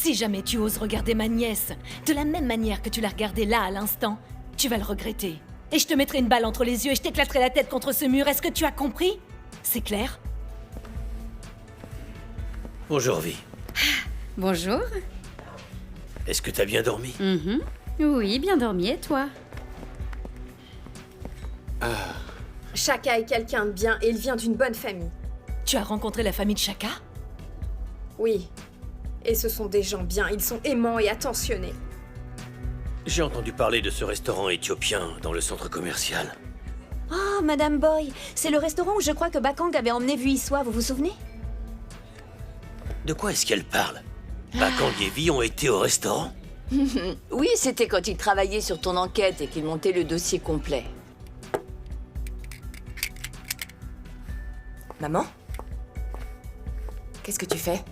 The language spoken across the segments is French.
Si jamais tu oses regarder ma nièce, de la même manière que tu l'as regardée là à l'instant, tu vas le regretter. Et je te mettrai une balle entre les yeux et je t'éclaterai la tête contre ce mur. Est-ce que tu as compris? C'est clair? Bonjour, Vi. Bonjour. Est-ce que t'as bien dormi? Oui, bien dormi, et toi? Shaka est quelqu'un de bien et il vient d'une bonne famille. Tu as rencontré la famille de Shaka? Oui. Et ce sont des gens bien, ils sont aimants et attentionnés. J'ai entendu parler de ce restaurant éthiopien dans le centre commercial. Oh, Madame Boy, c'est le restaurant où je crois que Bakang avait emmené Vuissois, vous vous souvenez? De quoi est-ce qu'elle parle? Bakang et Vi ont été au restaurant? Oui, c'était quand il travaillait sur ton enquête et qu'il montait le dossier complet. Maman? Qu'est-ce que tu fais?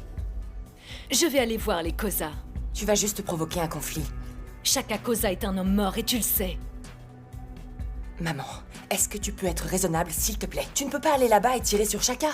Je vais aller voir les Koza. Tu vas juste provoquer un conflit. Shaka Koza est un homme mort et tu le sais. Maman, est-ce que tu peux être raisonnable, s'il te plaît? Tu ne peux pas aller là-bas et tirer sur Shaka.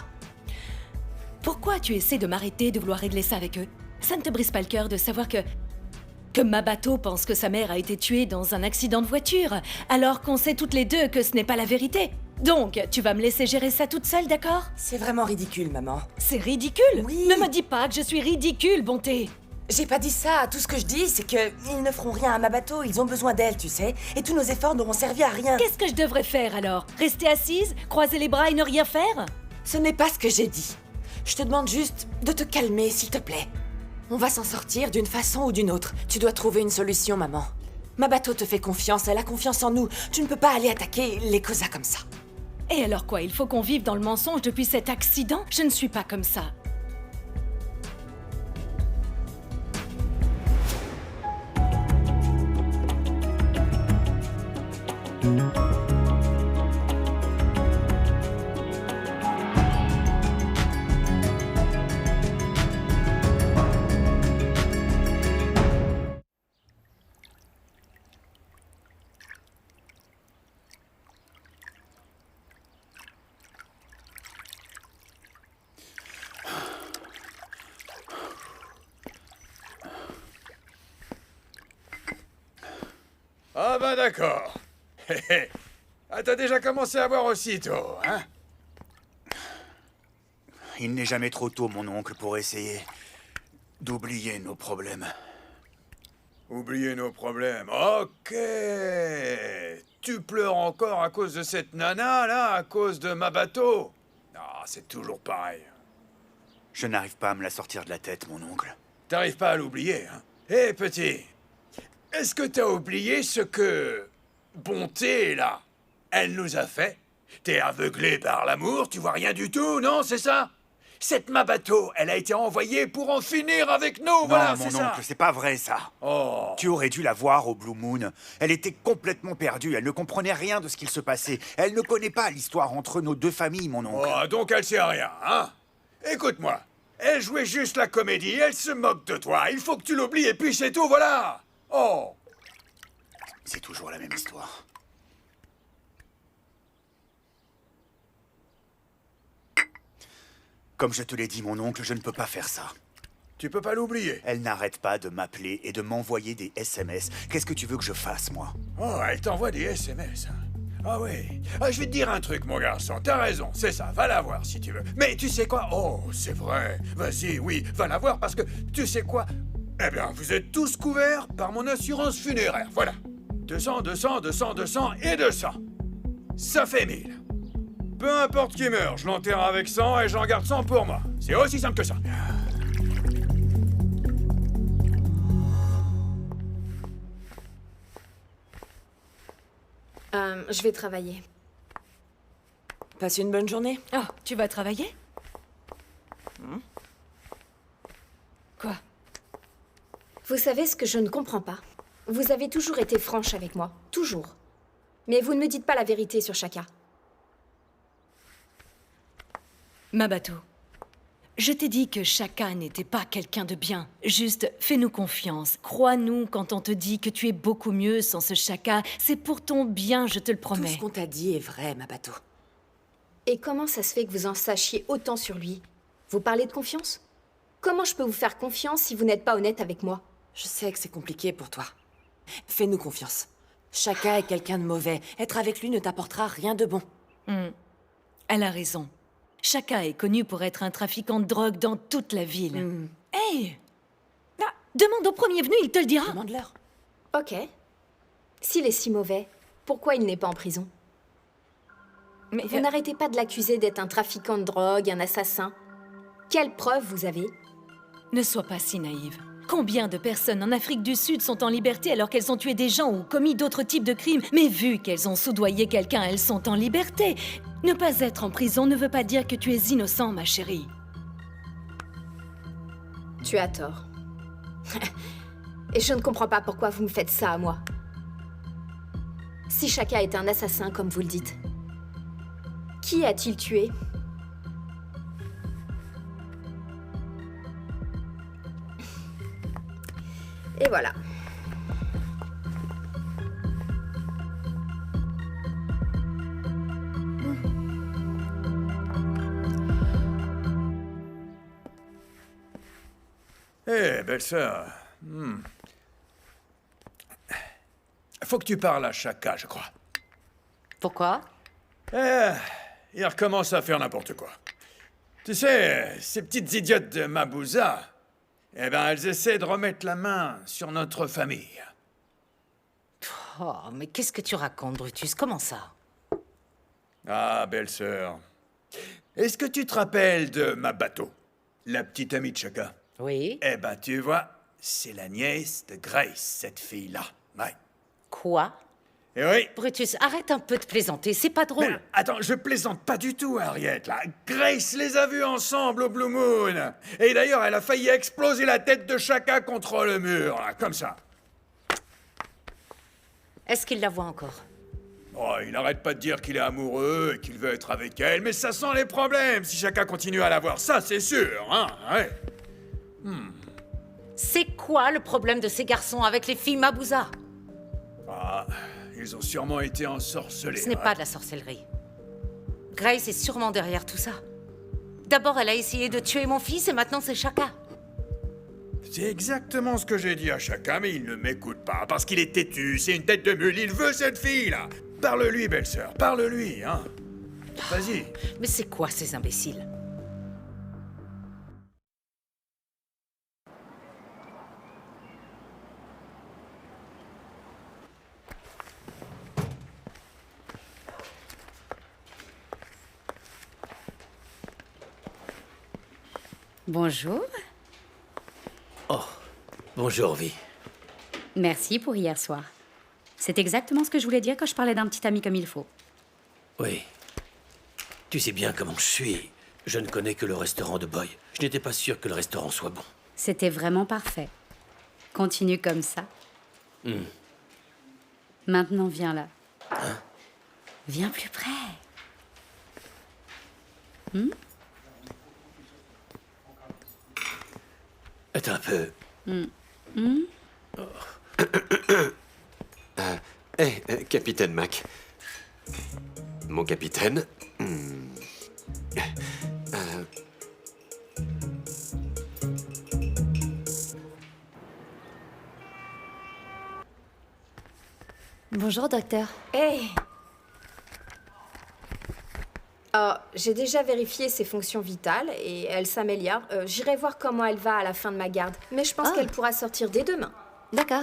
Pourquoi tu essaies de m'arrêter de vouloir régler ça avec eux? Ça ne te brise pas le cœur de savoir que Mabato pense que sa mère a été tuée dans un accident de voiture, alors qu'on sait toutes les deux que ce n'est pas la vérité. Donc, tu vas me laisser gérer ça toute seule, d'accord? C'est vraiment ridicule, maman. C'est ridicule? Oui. Ne me dis pas que je suis ridicule, bonté! J'ai pas dit ça. Tout ce que je dis, c'est que ils ne feront rien à Mabato. Ils ont besoin d'elle, tu sais. Et tous nos efforts n'auront servi à rien. Qu'est-ce que je devrais faire alors? Rester assise, croiser les bras et ne rien faire? Ce n'est pas ce que j'ai dit. Je te demande juste de te calmer, s'il te plaît. On va s'en sortir d'une façon ou d'une autre. Tu dois trouver une solution, maman. Mabato te fait confiance, elle a confiance en nous. Tu ne peux pas aller attaquer les Koza comme ça. Et alors quoi? Il faut qu'on vive dans le mensonge depuis cet accident? Je ne suis pas comme ça. Ah ben d'accord. Ah, t'as déjà commencé à boire aussitôt, hein? Il n'est jamais trop tôt, mon oncle, pour essayer d'oublier nos problèmes. Oubliez nos problèmes. Ok. Tu pleures encore à cause de cette nana, là, à cause de Mabato? Ah, c'est toujours pareil. Je n'arrive pas à me la sortir de la tête, mon oncle. T'arrives pas à l'oublier, hein? Hé, petit, est-ce que t'as oublié ce que... Bonté, là, elle nous a fait? T'es aveuglé par l'amour, tu vois rien du tout, non, c'est ça? Cette Mabato, elle a été envoyée pour en finir avec nous, Non, voilà, mon c'est ça. oncle, c'est pas vrai, ça. Oh. Tu aurais dû la voir au Blue Moon. Elle était complètement perdue, elle ne comprenait rien de ce qu'il se passait. Elle ne connaît pas l'histoire entre nos deux familles, mon oncle. Oh, donc elle sait rien, hein? Écoute-moi, elle jouait juste la comédie, elle se moque de toi. Il faut que tu l'oublies et puis c'est tout, voilà. Oh. C'est toujours la même histoire. Comme je te l'ai dit, mon oncle, je ne peux pas faire ça. Tu peux pas l'oublier. Elle n'arrête pas de m'appeler et de m'envoyer des SMS. Qu'est-ce que tu veux que je fasse, moi? Oh, elle t'envoie des SMS. Hein. Ah oui. Ah, je vais te dire un truc, mon garçon. T'as raison, c'est ça. Va la voir si tu veux. Mais tu sais quoi? Oh, c'est vrai. Vas-y, oui, va la voir parce que tu sais quoi? Eh bien, vous êtes tous couverts par mon assurance funéraire. Voilà. 200, 200, 200, 200 et 200. Ça fait 1000. Peu importe qui meurt, je l'enterre avec 100 et j'en garde 100 pour moi. C'est aussi simple que ça. Je vais travailler. Passe une bonne journée. Oh, tu vas travailler? Quoi? Vous savez ce que je ne comprends pas? Vous avez toujours été franche avec moi. Toujours. Mais vous ne me dites pas la vérité sur Shaka. Mabato, je t'ai dit que Shaka n'était pas quelqu'un de bien. Juste, fais-nous confiance. Crois-nous quand on te dit que tu es beaucoup mieux sans ce Shaka. C'est pour ton bien, je te le Tout promets. ce qu'on t'a dit est vrai, Mabato. Et comment ça se fait que vous en sachiez autant sur lui? Vous parlez de confiance? Comment je peux vous faire confiance si vous n'êtes pas honnête avec moi? Je sais que c'est compliqué pour toi. Fais-nous confiance. Chaka est quelqu'un de mauvais. Être avec lui ne t'apportera rien de bon. Elle a raison. Chaka est connu pour être un trafiquant de drogue dans toute la ville. Hey! Demande au premier venu, il te le dira. Demande-leur. Ok. S'il est si mauvais, pourquoi il n'est pas en prison? Mais Vous n'arrêtez pas de l'accuser d'être un trafiquant de drogue, un assassin. Quelles preuves vous avez? ne sois pas si naïve. Combien de personnes en Afrique du Sud sont en liberté alors qu'elles ont tué des gens ou commis d'autres types de crimes, mais vu qu'elles ont soudoyé quelqu'un, elles sont en liberté. Ne pas être en prison ne veut pas dire que tu es innocent, ma chérie. Tu as tort. Et je ne comprends pas pourquoi vous me faites ça à moi. Si Chaka est un assassin, comme vous le dites, qui a-t-il tué? Et voilà. Eh, belle-sœur. Faut que tu parles à Chaka, je crois. Pourquoi? Il recommence à faire n'importe quoi. Tu sais, ces petites idiotes de Mabouza, eh ben, elles essaient de remettre la main sur notre famille. Oh, mais qu'est-ce que tu racontes, Brutus? Comment ça? Ah, belle-sœur. Est-ce que tu te rappelles de Mabato, la petite amie de Chaka? Oui. Eh ben, tu vois, c'est la nièce de Grace, cette fille-là. Ouais. Quoi? Eh oui. Brutus, arrête un peu de plaisanter, c'est pas drôle. Mais, attends, je plaisante pas du tout, Harriet, là. Grace les a vus ensemble au Blue Moon. Et d'ailleurs, elle a failli exploser la tête de Chaka contre le mur, là, comme ça. Est-ce qu'il la voit encore? Oh, il n'arrête pas de dire qu'il est amoureux et qu'il veut être avec elle, mais ça sent les problèmes si Chaka continue à la voir, ça c'est sûr, hein, ouais. C'est quoi le problème de ces garçons avec les filles Mabouza? Ah, ils ont sûrement été ensorcelés. Ce n'est pas de la sorcellerie. Grace est sûrement derrière tout ça. D'abord, elle a essayé de tuer mon fils et maintenant c'est Chaka. C'est exactement ce que j'ai dit à Chaka, mais il ne m'écoute pas, parce qu'il est têtu, c'est une tête de mule, il veut cette fille-là. Parle-lui, belle-sœur, parle-lui, hein. Vas-y. Mais c'est quoi ces imbéciles? Bonjour. Oh, bonjour, Vi. Merci pour hier soir. C'est exactement ce que je voulais dire quand je parlais d'un petit ami comme il faut. Oui. Tu sais bien comment je suis. Je ne connais que le restaurant de Boy. Je n'étais pas sûr que le restaurant soit bon. C'était vraiment parfait. Continue comme ça. Maintenant, viens là. Viens plus près. Attends un peu. Capitaine Mac. Mon capitaine. Bonjour, docteur. Hey! Oh, j'ai déjà vérifié ses fonctions vitales et elle s'améliore. J'irai voir comment elle va à la fin de ma garde. Mais je pense qu'elle pourra sortir dès demain. D'accord.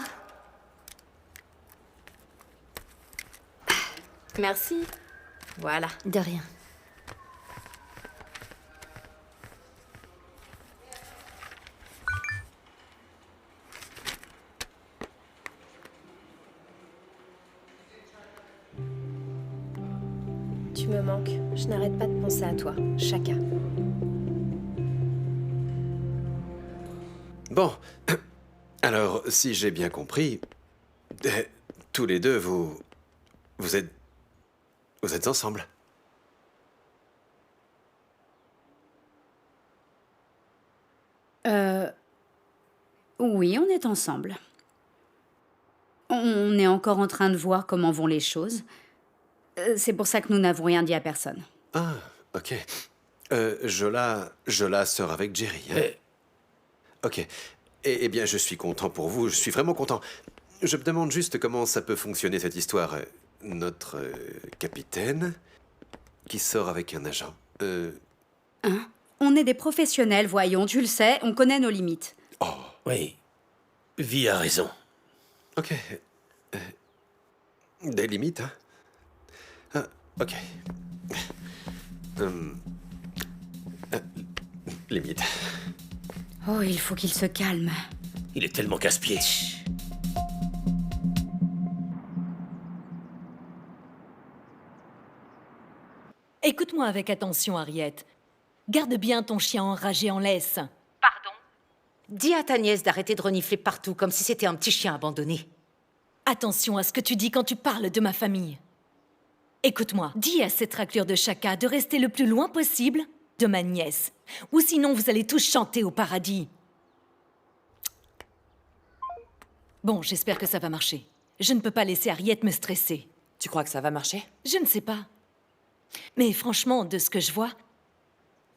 Merci. Voilà. De rien. Tu me manques. Je n'arrête pas de penser à toi. Chaka. Bon. Alors, si j'ai bien compris, tous les deux, vous êtes ensemble. Oui, on est ensemble. On est encore en train de voir comment vont les choses. C'est pour ça que nous n'avons rien dit à personne. Ah, ok. Jola sort avec Jerry. Hein? Ok. Eh bien, je suis content pour vous, je suis vraiment content. Je me demande juste comment ça peut fonctionner, cette histoire. Notre capitaine qui sort avec un agent. Hein? On est des professionnels, voyons, tu le sais, on connaît nos limites. Oh. Oui. Vi a raison. Ok. Des limites, hein? Ah, ok. Limite. Oh, il faut qu'il se calme. Il est tellement casse-pied. Écoute-moi avec attention, Harriet. Garde bien ton chien enragé en laisse. Pardon? Dis à ta nièce d'arrêter de renifler partout comme si c'était un petit chien abandonné. Attention à ce que tu dis quand tu parles de ma famille. Écoute-moi, dis à cette raclure de Chaka de rester le plus loin possible de ma nièce. Ou sinon, vous allez tous chanter au paradis. Bon, j'espère que ça va marcher. Je ne peux pas laisser Harriet me stresser. Tu crois que ça va marcher? Je ne sais pas. Mais franchement, de ce que je vois,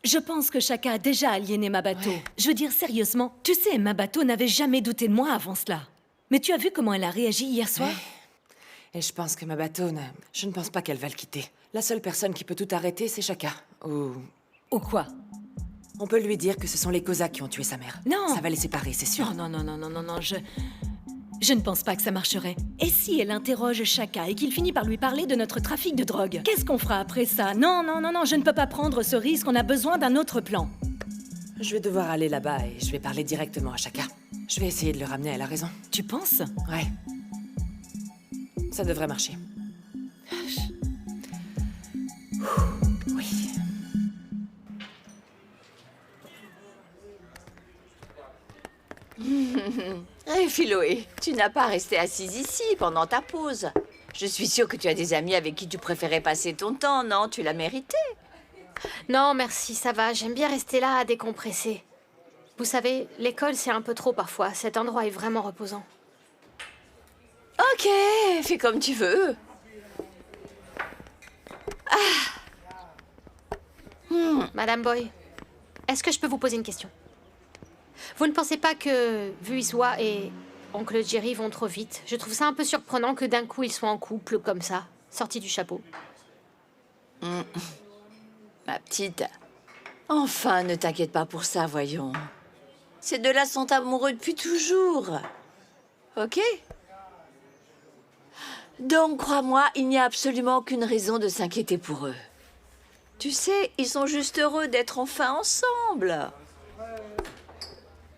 je pense que Chaka a déjà aliéné Mabato. Ouais. Je veux dire sérieusement, tu sais, Mabato n'avait jamais douté de moi avant cela. Mais tu as vu comment elle a réagi hier soir? Et je pense que Mabato, je ne pense pas qu'elle va le quitter. La seule personne qui peut tout arrêter, c'est Chaka. Ou quoi? On peut lui dire que ce sont les Cosaques qui ont tué sa mère. Non. Ça va les séparer, c'est sûr. Non, je ne pense pas que ça marcherait. Et si elle interroge Chaka et qu'il finit par lui parler de notre trafic de drogue? Qu'est-ce qu'on fera après ça? Non, je ne peux pas prendre ce risque, on a besoin d'un autre plan. Je vais devoir aller là-bas et je vais parler directement à Chaka. Je vais essayer de le ramener à la raison. Tu penses? Ouais. Ça devrait marcher. Oui. Hé, Philoé, tu n'as pas resté assise ici pendant ta pause. Je suis sûre que tu as des amis avec qui tu préférais passer ton temps, non? Tu l'as mérité. Non, merci, ça va. J'aime bien rester là à décompresser. Vous savez, l'école, c'est un peu trop parfois. Cet endroit est vraiment reposant. Ok, fais comme tu veux. Madame Boy, est-ce que je peux vous poser une question? Vous ne pensez pas que Vuiswa et Oncle Jerry vont trop vite? Je trouve ça un peu surprenant que d'un coup ils soient en couple comme ça, sortis du chapeau. Ma petite, enfin, ne t'inquiète pas pour ça, voyons. Ces deux-là sont amoureux depuis toujours. Ok? Donc, crois-moi, il n'y a absolument aucune raison de s'inquiéter pour eux. Tu sais, ils sont juste heureux d'être enfin ensemble.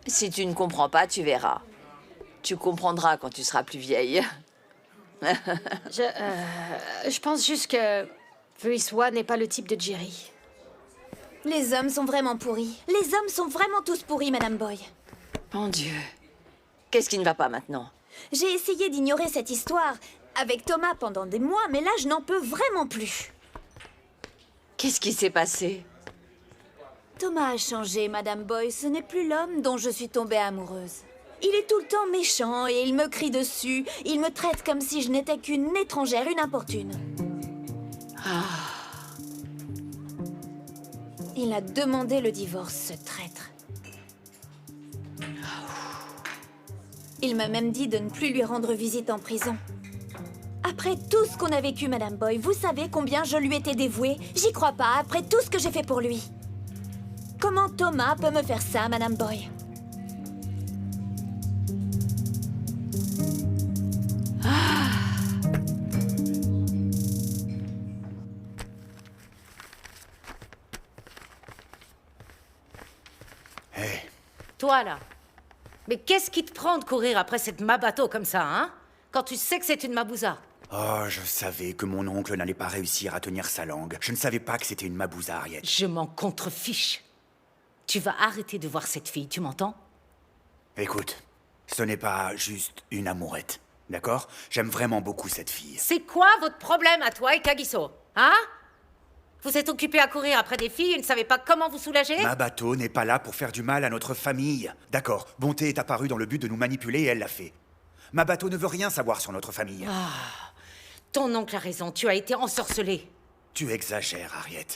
Si tu ne comprends pas, tu verras. Tu comprendras quand tu seras plus vieille. Je pense juste que Vuiswa n'est pas le type de Jerry. Les hommes sont vraiment pourris. Les hommes sont vraiment tous pourris, Madame Boy. Mon Dieu. Qu'est-ce qui ne va pas maintenant? J'ai essayé d'ignorer cette histoire avec Thomas pendant des mois, mais là, je n'en peux vraiment plus. Qu'est-ce qui s'est passé? Thomas a changé, Madame Boy. Ce n'est plus l'homme dont je suis tombée amoureuse. Il est tout le temps méchant et il me crie dessus. Il me traite comme si je n'étais qu'une étrangère, une importune. Il a demandé le divorce, ce traître. Il m'a même dit de ne plus lui rendre visite en prison. Après tout ce qu'on a vécu, Madame Boy, vous savez combien je lui étais dévouée? J'y crois pas, après tout ce que j'ai fait pour lui. Comment Thomas peut me faire ça, Madame Boy? Toi, là. Mais qu'est-ce qui te prend de courir après cette Mabato comme ça, hein? Quand tu sais que c'est une Mabouza. Oh, je savais que mon oncle n'allait pas réussir à tenir sa langue. Je ne savais pas que c'était une mabouza, Harriet. Je m'en contrefiche. Tu vas arrêter de voir cette fille, tu m'entends? Écoute, ce n'est pas juste une amourette, d'accord? J'aime vraiment beaucoup cette fille. C'est quoi votre problème à toi et Kagiso? Hein? Vous êtes occupés à courir après des filles et ne savez pas comment vous soulager? Mabato n'est pas là pour faire du mal à notre famille. D'accord, Bonté est apparue dans le but de nous manipuler et elle l'a fait. Mabato ne veut rien savoir sur notre famille. Ton oncle a raison, tu as été ensorcelé. Tu exagères, Harriet.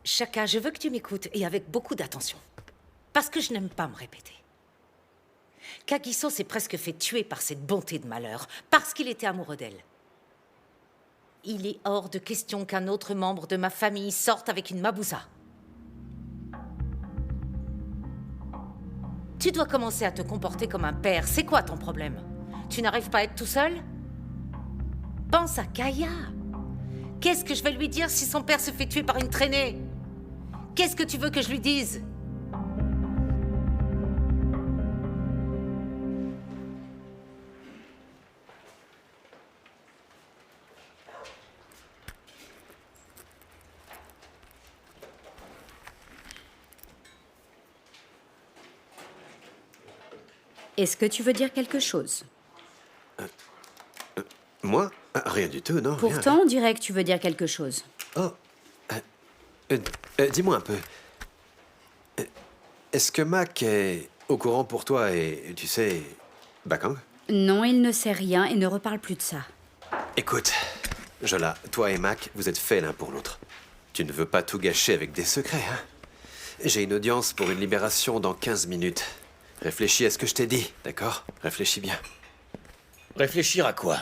Chaka, je veux que tu m'écoutes et avec beaucoup d'attention. Parce que je n'aime pas me répéter. Kagiso s'est presque fait tuer par cette bonté de malheur, parce qu'il était amoureux d'elle. Il est hors de question qu'un autre membre de ma famille sorte avec une Mabusa. Tu dois commencer à te comporter comme un père. C'est quoi ton problème? Tu n'arrives pas à être tout seul? Pense à Kaya. Qu'est-ce que je vais lui dire si son père se fait tuer par une traînée? Qu'est-ce que tu veux que je lui dise? Est-ce que tu veux dire quelque chose? Moi? Rien du tout, non. Pourtant, rien. on dirait que tu veux dire quelque chose. Oh. Dis-moi un peu. Est-ce que Mac est au courant pour toi et, tu sais, Bakang? Non, il ne sait rien et ne reparle plus de ça. Écoute, Jola, toi et Mac, vous êtes faits l'un pour l'autre. Tu ne veux pas tout gâcher avec des secrets, hein? J'ai une audience pour une libération dans 15 minutes. Réfléchis à ce que je t'ai dit, d'accord? Réfléchis bien. Réfléchir à quoi?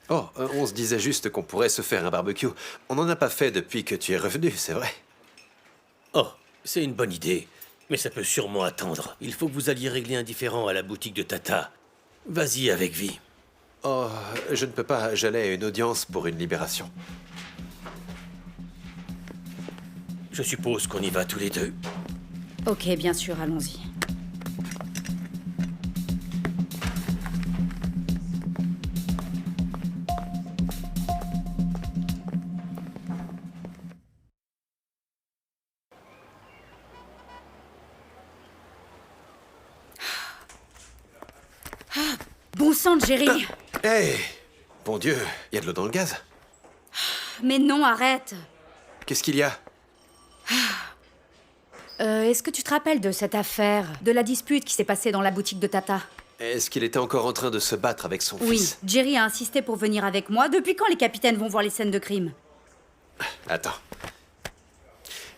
Oh, on se disait juste qu'on pourrait se faire un barbecue. On n'en a pas fait depuis que tu es revenu, c'est vrai. Oh, c'est une bonne idée. Mais ça peut sûrement attendre. Il faut que vous alliez régler un différend à la boutique de Tata. Vas-y avec Vi. Oh, je ne peux pas. J'allais à une audience pour une libération. Je suppose qu'on y va tous les deux. Ok, bien sûr, allons-y. Bon sang, Jerry! Hé! Bon Dieu, il y a de l'eau dans le gaz. Mais non, arrête! Qu'est-ce qu'il y a? Est-ce que tu te rappelles de cette affaire? De la dispute qui s'est passée dans la boutique de Tata? Est-ce qu'il était encore en train de se battre avec son Oui, fils? Jerry a insisté pour venir avec moi. Depuis quand les capitaines vont voir les scènes de crime? Attends.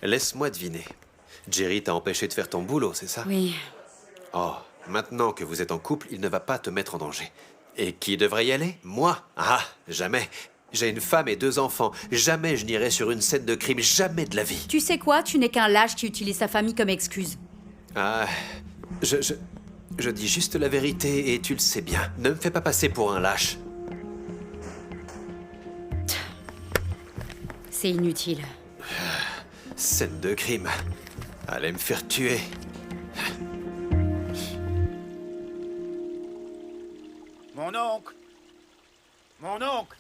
Laisse-moi deviner. Jerry t'a empêché de faire ton boulot, c'est ça? Oui. Oh, maintenant que vous êtes en couple, il ne va pas te mettre en danger. Et qui devrait y aller? Moi? Ah, jamais. J'ai une femme et 2 enfants. Jamais je n'irai sur une scène de crime. Jamais de la vie. Tu sais quoi? Tu n'es qu'un lâche qui utilise sa famille comme excuse. Ah, je dis juste la vérité et tu le sais bien. Ne me fais pas passer pour un lâche. C'est inutile. Scène de crime. Allez me faire tuer. Mon oncle! Mon oncle!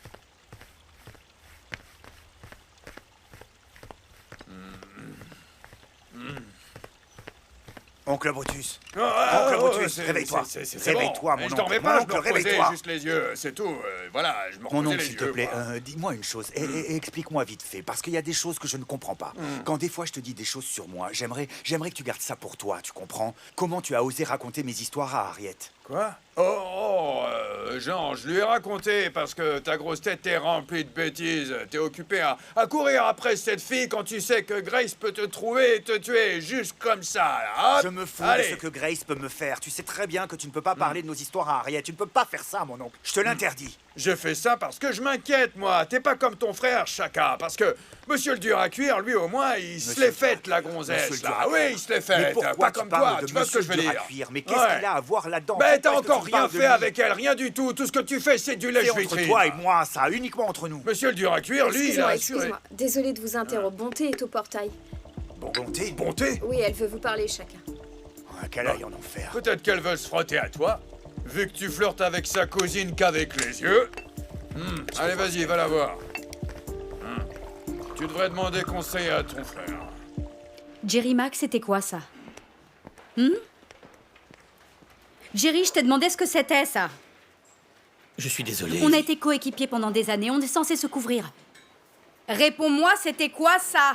Oncle Brutus. Oncle Brutus, réveille-toi. Réveille-toi, mon oncle. Je dormais Mon pas, je oncle, me reposais réveille-toi. juste les yeux, c'est tout. Voilà, je me Mon reposais oncle, les s'il yeux. te plaît, quoi. dis-moi une chose et explique-moi vite fait, parce qu'il y a des choses que je ne comprends pas. Quand des fois je te dis des choses sur moi, j'aimerais que tu gardes ça pour toi, tu comprends? Comment tu as osé raconter mes histoires à Harriet? Quoi? Jean, je lui ai raconté parce que ta grosse tête est remplie de bêtises. T'es occupé à courir après cette fille quand tu sais que Grace peut te trouver et te tuer juste comme ça, là. Hop, Je me fous allez. de ce que Grace peut me faire. Tu sais très bien que tu ne peux pas parler de nos histoires à Harriet. Tu ne peux pas faire ça, mon oncle. Je te l'interdis. Je fais ça parce que je m'inquiète, moi. T'es pas comme ton frère, Chaka. Parce que Monsieur le dur à cuire, lui, au moins, il se l'est faite, la gonzesse, là. Oui, il se l'est Mais faite. pourquoi Pas tu comme parles toi, de tu vois ce que je veux Monsieur le dire. dur à cuire? Mais qu'est-ce Ouais. qu'il a à voir là-dedans? Ben, t'as Pourquoi est-ce que encore tu rien parles de fait lui? avec elle, rien du tout. Tout ce que tu fais, c'est du C'est lèche-vitrine. entre toi et moi, ça, uniquement entre nous. Monsieur le dur à cuire, lui, il a assuré. Excuse-moi. Désolée de vous interrompre. Bonté est au portail. Bonté? Bonté? Oui, elle veut vous parler, chacun. Qu'elle aille en enfer. Peut-être qu'elle veut se frotter à toi, vu que tu flirtes avec sa cousine qu'avec les yeux. Allez, vas-y, va la voir. Tu devrais demander conseil à ton frère. Jerry Mac, c'était quoi ça? Jerry, je t'ai demandé ce que c'était ça. Je suis désolé. On a été coéquipiers pendant des années, on est censé se couvrir. Réponds-moi, c'était quoi ça?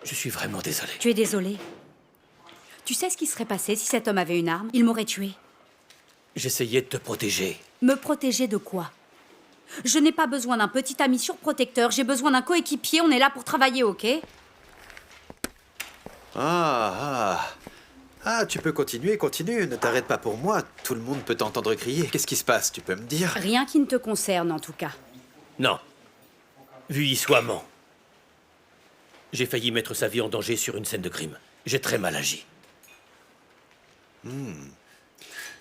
Je suis vraiment désolé. Tu es désolé? Tu sais ce qui serait passé si cet homme avait une arme? Il m'aurait tué. J'essayais de te protéger. Me protéger de quoi? Je n'ai pas besoin d'un petit ami surprotecteur, j'ai besoin d'un coéquipier, on est là pour travailler, ok? Ah, tu peux continuer, continue. Ne t'arrête pas pour moi. Tout le monde peut t'entendre crier. Qu'est-ce qui se passe? Tu peux me dire? Rien qui ne te concerne, en tout cas. Non. Vuissois ment. J'ai failli mettre sa vie en danger sur une scène de crime. J'ai très mal agi.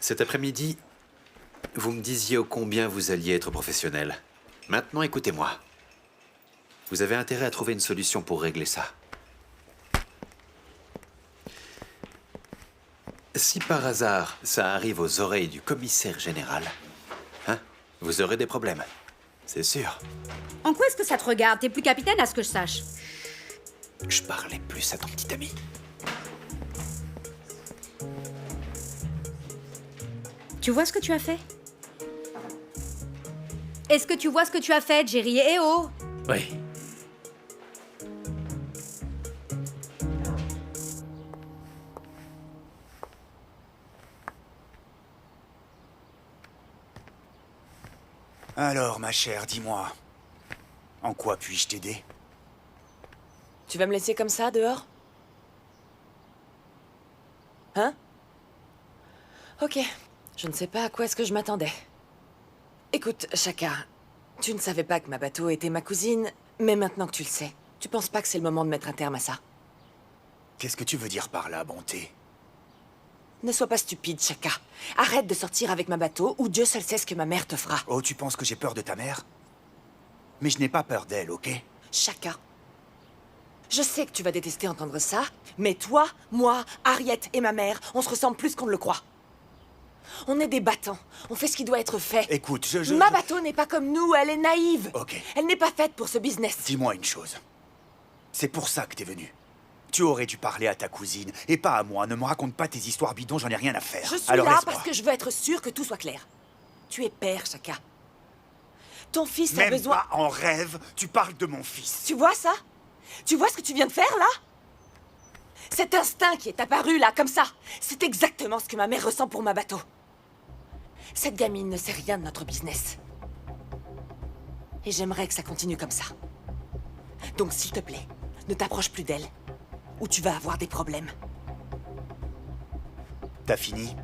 Cet après-midi, vous me disiez ô combien vous alliez être professionnel. Maintenant, écoutez-moi. Vous avez intérêt à trouver une solution pour régler ça. Si par hasard, ça arrive aux oreilles du commissaire général, hein, vous aurez des problèmes. C'est sûr. En quoi est-ce que ça te regarde? T'es plus capitaine, à ce que je sache. Je parlais plus à ton petit ami. Tu vois ce que tu as fait? Est-ce que tu vois ce que tu as fait, Jerry? Eh oh! Oui. Alors, ma chère, dis-moi. En quoi puis-je t'aider? Tu vas me laisser comme ça, dehors? Hein? Ok. Je ne sais pas à quoi est-ce que je m'attendais. Écoute, Chaka, tu ne savais pas que ma bateau était ma cousine, mais maintenant que tu le sais, tu penses pas que c'est le moment de mettre un terme à ça? Qu'est-ce que tu veux dire par là, bonté? Ne sois pas stupide, Chaka. Arrête de sortir avec ma bateau, ou Dieu seul sait ce que ma mère te fera. Oh, tu penses que j'ai peur de ta mère? Mais je n'ai pas peur d'elle, ok? Chaka. Je sais que tu vas détester entendre ça, mais toi, moi, Harriet et ma mère, on se ressemble plus qu'on ne le croit. On est des battants. On fait ce qui doit être fait. Écoute, Ma bateau n'est pas comme nous, elle est naïve. Ok. Elle n'est pas faite pour ce business. Dis-moi une chose. C'est pour ça que t'es venu. Tu aurais dû parler à ta cousine, et pas à moi. Ne me raconte pas tes histoires bidons, j'en ai rien à faire. Je suis Alors là laisse-moi. parce que je veux être sûre que tout soit clair. Tu es père, Chaka. Ton fils a Même besoin... pas en rêve, tu parles de mon fils. Tu vois ça? Tu vois ce que tu viens de faire, là? Cet instinct qui est apparu, là, comme ça, c'est exactement ce que ma mère ressent pour ma bateau. Cette gamine ne sait rien de notre business. Et j'aimerais que ça continue comme ça. Donc, s'il te plaît, ne t'approche plus d'elle, ou tu vas avoir des problèmes. T'as fini?